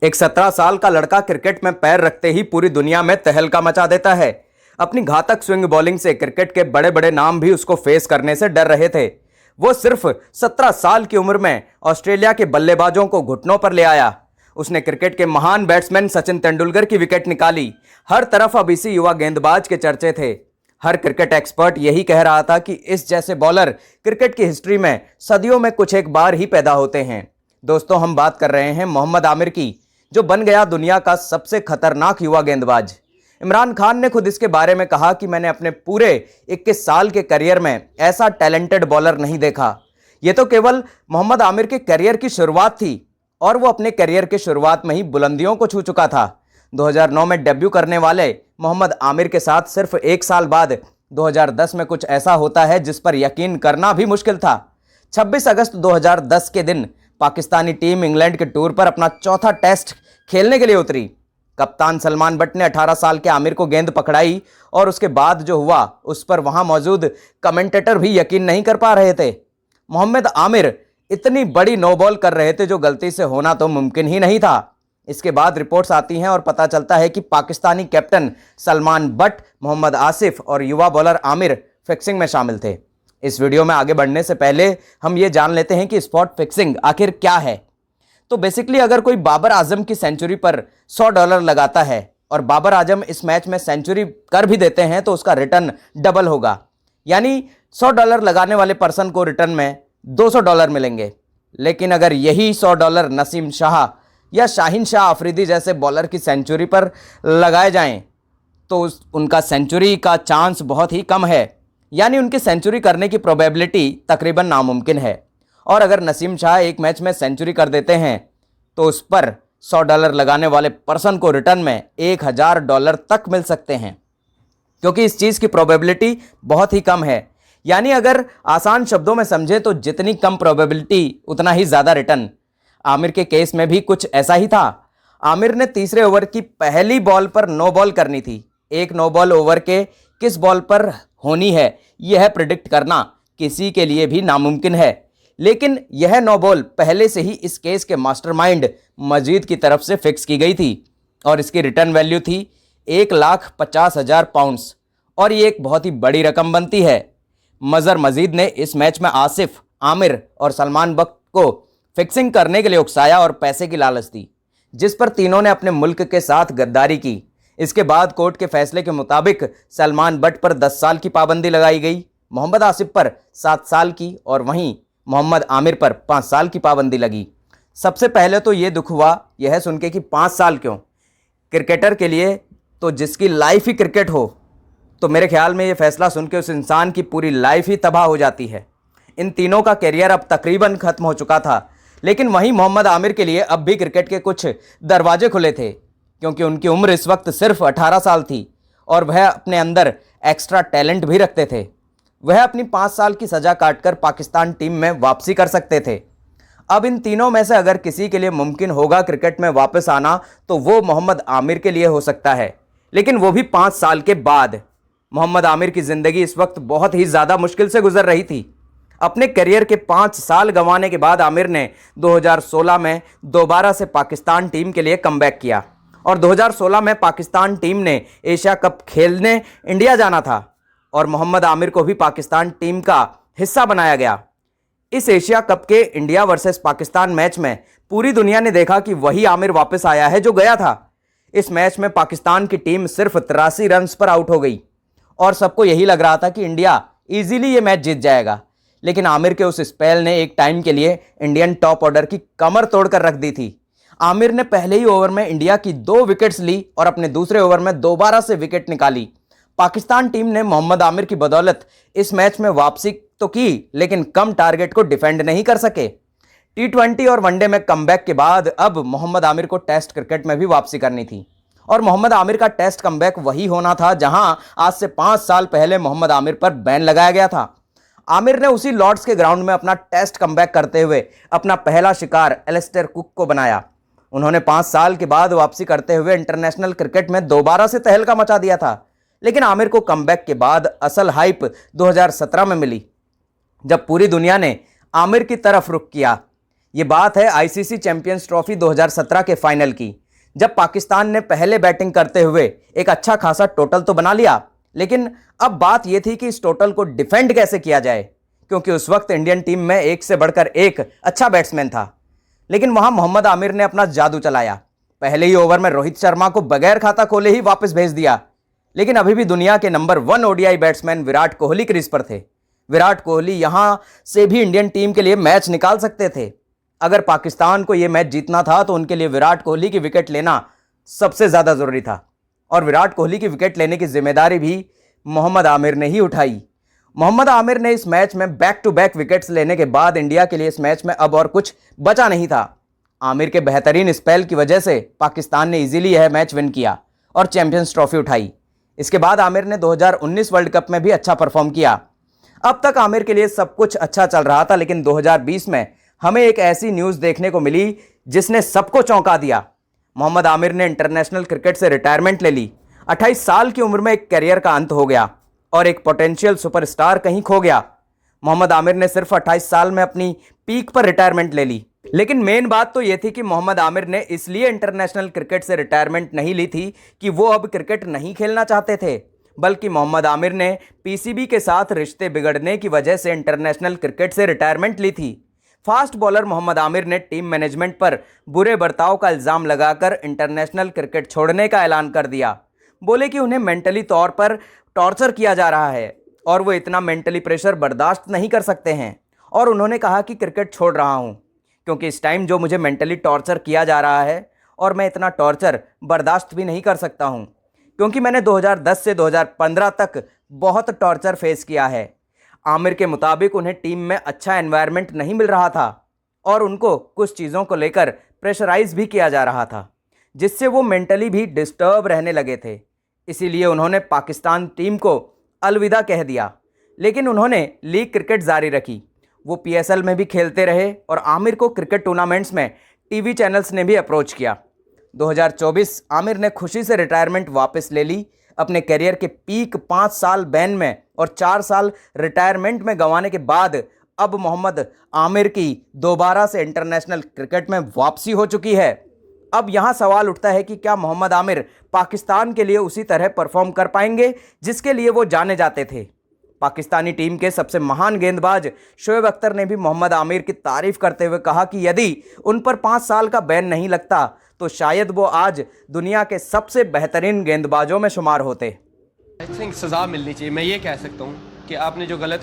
एक 17 साल का लड़का क्रिकेट में पैर रखते ही पूरी दुनिया में तहलका मचा देता है। अपनी घातक स्विंग बॉलिंग से क्रिकेट के बड़े बड़े नाम भी उसको फेस करने से डर रहे थे। वो सिर्फ 17 साल की उम्र में ऑस्ट्रेलिया के बल्लेबाजों को घुटनों पर ले आया। उसने क्रिकेट के महान बैट्समैन सचिन तेंदुलकर की विकेट निकाली। हर तरफ अब इसी युवा गेंदबाज के चर्चे थे। हर क्रिकेट एक्सपर्ट यही कह रहा था कि इस जैसे बॉलर क्रिकेट की हिस्ट्री में सदियों में कुछ एक बार ही पैदा होते हैं। दोस्तों, हम बात कर रहे हैं मोहम्मद आमिर की, जो बन गया दुनिया का सबसे खतरनाक युवा गेंदबाज। इमरान खान ने खुद इसके बारे में कहा कि मैंने अपने पूरे 21 साल के करियर में ऐसा टैलेंटेड बॉलर नहीं देखा। यह तो केवल मोहम्मद आमिर के करियर की शुरुआत थी और वो अपने करियर के शुरुआत में ही बुलंदियों को छू चुका था। 2009 में डेब्यू करने वाले मोहम्मद आमिर के साथ सिर्फ एक साल बाद 2010 में कुछ ऐसा होता है जिस पर यकीन करना भी मुश्किल था। 26 अगस्त 2010 के दिन पाकिस्तानी टीम इंग्लैंड के टूर पर अपना चौथा टेस्ट खेलने के लिए उतरी। कप्तान सलमान बट ने 18 साल के आमिर को गेंद पकड़ाई और उसके बाद जो हुआ उस पर वहां मौजूद कमेंटेटर भी यकीन नहीं कर पा रहे थे। मोहम्मद आमिर इतनी बड़ी नो बॉल कर रहे थे जो गलती से होना तो मुमकिन ही नहीं था। इसके बाद रिपोर्ट्स आती हैं और पता चलता है कि पाकिस्तानी कैप्टन सलमान बट, मोहम्मद आसिफ और युवा बॉलर आमिर फिक्सिंग में शामिल थे। इस वीडियो में आगे बढ़ने से पहले हम ये जान लेते हैं कि स्पॉट फिक्सिंग आखिर क्या है। तो बेसिकली अगर कोई बाबर आजम की सेंचुरी पर $100 लगाता है और बाबर आजम इस मैच में सेंचुरी कर भी देते हैं तो उसका रिटर्न डबल होगा। यानी $100 लगाने वाले पर्सन को रिटर्न में $200 मिलेंगे। लेकिन अगर यही $100 नसीम शाह या शाहीन शाह अफरीदी जैसे बॉलर की सेंचुरी पर लगाए जाएं तो उनका सेंचुरी का चांस बहुत ही कम है। यानी उनकी सेंचुरी करने की प्रोबेबिलिटी तकरीबन नामुमकिन है। और अगर नसीम शाह एक मैच में सेंचुरी कर देते हैं तो उस पर $100 लगाने वाले पर्सन को रिटर्न में $1000 तक मिल सकते हैं, क्योंकि इस चीज़ की प्रोबेबिलिटी बहुत ही कम है। यानी अगर आसान शब्दों में समझे तो जितनी कम प्रोबेबिलिटी उतना ही ज़्यादा रिटर्न। आमिर के केस में भी कुछ ऐसा ही था। आमिर ने तीसरे ओवर की पहली बॉल पर नो बॉल करनी थी। एक नो बॉल ओवर के किस बॉल पर होनी है यह प्रिडिक्ट करना किसी के लिए भी नामुमकिन है। लेकिन यह नो बॉल पहले से ही इस केस के मास्टरमाइंड मजीद की तरफ से फिक्स की गई थी और इसकी रिटर्न वैल्यू थी 1,50,000 पाउंड्स और ये एक बहुत ही बड़ी रकम बनती है। मजर मजीद ने इस मैच में आसिफ, आमिर और सलमान बट को फिक्सिंग करने के लिए उकसाया और पैसे की लालच दी, जिस पर तीनों ने अपने मुल्क के साथ गद्दारी की। इसके बाद कोर्ट के फैसले के मुताबिक सलमान बट पर 10 साल की पाबंदी लगाई गई, मोहम्मद आसिफ पर 7 साल की और वहीं मोहम्मद आमिर पर 5 साल की पाबंदी लगी। सबसे पहले तो ये दुख हुआ यह सुन के कि 5 साल क्यों। क्रिकेटर के लिए तो जिसकी लाइफ ही क्रिकेट हो, तो मेरे ख्याल में ये फैसला सुन के उस इंसान की पूरी लाइफ ही तबाह हो जाती है। इन तीनों का करियर अब तकरीबन खत्म हो चुका था, लेकिन वहीं मोहम्मद आमिर के लिए अब भी क्रिकेट के कुछ दरवाजे खुले थे, क्योंकि उनकी उम्र इस वक्त सिर्फ 18 साल थी और वह अपने अंदर एक्स्ट्रा टैलेंट भी रखते थे। वह अपनी 5 साल की सज़ा काटकर पाकिस्तान टीम में वापसी कर सकते थे। अब इन तीनों में से अगर किसी के लिए मुमकिन होगा क्रिकेट में वापस आना तो वो मोहम्मद आमिर के लिए हो सकता है, लेकिन वो भी 5 साल के बाद। मोहम्मद आमिर की ज़िंदगी इस वक्त बहुत ही ज़्यादा मुश्किल से गुजर रही थी। अपने करियर के 5 साल गंवाने के बाद आमिर ने 2016 में दोबारा से पाकिस्तान टीम के लिए कमबैक किया और 2016 में पाकिस्तान टीम ने एशिया कप खेलने इंडिया जाना था और मोहम्मद आमिर को भी पाकिस्तान टीम का हिस्सा बनाया गया। इस एशिया कप के इंडिया वर्सेस पाकिस्तान मैच में पूरी दुनिया ने देखा कि वही आमिर वापस आया है जो गया था। इस मैच में पाकिस्तान की टीम सिर्फ 83 रन पर आउट हो गई और सबको यही लग रहा था कि इंडिया ईजिली ये मैच जीत जाएगा। लेकिन आमिर के उस स्पेल ने एक टाइम के लिए इंडियन टॉप ऑर्डर की कमर तोड़कर रख दी थी। आमिर ने पहले ही ओवर में इंडिया की 2 विकेट्स ली और अपने दूसरे ओवर में दोबारा से विकेट निकाली। पाकिस्तान टीम ने मोहम्मद आमिर की बदौलत इस मैच में वापसी तो की, लेकिन कम टारगेट को डिफेंड नहीं कर सके। T20 और वनडे में कमबैक के बाद अब मोहम्मद आमिर को टेस्ट क्रिकेट में भी वापसी करनी थी और मोहम्मद आमिर का टेस्ट कमबैक वही होना था जहां आज से 5 साल पहले मोहम्मद आमिर पर बैन लगाया गया था। आमिर ने उसी लॉर्ड्स के ग्राउंड में अपना टेस्ट कमबैक करते हुए अपना पहला शिकार एलिस्टर कुक को बनाया। उन्होंने 5 साल के बाद वापसी करते हुए इंटरनेशनल क्रिकेट में दोबारा से तहलका मचा दिया था। लेकिन आमिर को कमबैक के बाद असल हाइप 2017 में मिली, जब पूरी दुनिया ने आमिर की तरफ रुख किया। ये बात है आईसीसी चैंपियंस ट्रॉफी 2017 के फाइनल की, जब पाकिस्तान ने पहले बैटिंग करते हुए एक अच्छा खासा टोटल तो बना लिया, लेकिन अब बात यह थी कि इस टोटल को डिफेंड कैसे किया जाए, क्योंकि उस वक्त इंडियन टीम में एक से बढ़कर एक अच्छा बैट्समैन था। लेकिन वहां मोहम्मद आमिर ने अपना जादू चलाया। पहले ही ओवर में रोहित शर्मा को बगैर खाता खोले ही वापस भेज दिया। लेकिन अभी भी दुनिया के number 1 ODI batsman Virat Kohli crease पर थे। विराट कोहली यहां से भी इंडियन टीम के लिए मैच निकाल सकते थे। अगर पाकिस्तान को यह मैच जीतना था तो उनके लिए विराट कोहली की विकेट लेना सबसे ज्यादा जरूरी था, और विराट कोहली की विकेट लेने की जिम्मेदारी भी मोहम्मद आमिर ने ही उठाई। मोहम्मद आमिर ने इस मैच में बैक टू बैक विकेट्स लेने के बाद इंडिया के लिए इस मैच में अब और कुछ बचा नहीं था। आमिर के बेहतरीन स्पेल की वजह से पाकिस्तान ने इजीली यह मैच विन किया और चैंपियंस ट्रॉफी उठाई। इसके बाद आमिर ने 2019 वर्ल्ड कप में भी अच्छा परफॉर्म किया। अब तक आमिर के लिए सब कुछ अच्छा चल रहा था, लेकिन 2020 में हमें एक ऐसी न्यूज़ देखने को मिली जिसने सबको चौंका दिया। मोहम्मद आमिर ने इंटरनेशनल क्रिकेट से रिटायरमेंट ले ली। 28 साल की उम्र में एक करियर का अंत हो गया और एक पोटेंशियल सुपरस्टार कहीं खो गया। मोहम्मद आमिर ने सिर्फ 28 साल में अपनी पीक पर रिटायरमेंट ले ली। लेकिन मेन बात तो यह थी कि मोहम्मद आमिर ने इसलिए इंटरनेशनल क्रिकेट से रिटायरमेंट नहीं ली थी कि वो अब क्रिकेट नहीं खेलना चाहते थे, बल्कि मोहम्मद आमिर ने पीसीबी के साथ रिश्ते बिगड़ने की वजह से इंटरनेशनल क्रिकेट से रिटायरमेंट ली थी। फास्ट बॉलर मोहम्मद आमिर ने टीम मैनेजमेंट पर बुरे बर्ताव का इल्जाम लगाकर इंटरनेशनल क्रिकेट छोड़ने का ऐलान कर दिया। बोले कि उन्हें मेंटली तौर पर टॉर्चर किया जा रहा है और वो इतना मेंटली प्रेशर बर्दाश्त नहीं कर सकते हैं, और उन्होंने कहा कि क्रिकेट छोड़ रहा हूं क्योंकि इस टाइम जो मुझे मेंटली टॉर्चर किया जा रहा है और मैं इतना टॉर्चर बर्दाश्त भी नहीं कर सकता हूं, क्योंकि मैंने 2010 से 2015 तक बहुत टॉर्चर फेस किया है। आमिर के मुताबिक उन्हें टीम में अच्छा एनवायरनमेंट नहीं मिल रहा था और उनको कुछ चीज़ों को लेकर प्रेशराइज भी किया जा रहा था, जिससे वो मेंटली भी डिस्टर्ब रहने लगे थे। इसीलिए उन्होंने पाकिस्तान टीम को अलविदा कह दिया, लेकिन उन्होंने लीग क्रिकेट जारी रखी। वो पीएसएल में भी खेलते रहे और आमिर को क्रिकेट टूर्नामेंट्स में टीवी चैनल्स ने भी अप्रोच किया। 2024 आमिर ने खुशी से रिटायरमेंट वापस ले ली। अपने करियर के पीक 5 साल बैन में और 4 साल रिटायरमेंट में गंवाने के बाद अब मोहम्मद आमिर की दोबारा से इंटरनेशनल क्रिकेट में वापसी हो चुकी है। अब यहाँ सवाल उठता है कि क्या मोहम्मद आमिर पाकिस्तान के लिए उसी तरह परफॉर्म कर पाएंगे जिसके लिए वो जाने जाते थे। पाकिस्तानी टीम के सबसे महान गेंदबाज शोएब अख्तर ने भी मोहम्मद आमिर की तारीफ करते हुए कहा कि यदि उन पर 5 साल का बैन नहीं लगता तो शायद वो आज दुनिया के सबसे बेहतरीन गेंदबाजों में शुमार होते। आई थिंक सज़ा मिलनी चाहिए। मैं ये कह सकता हूँ कि आपने जो गलत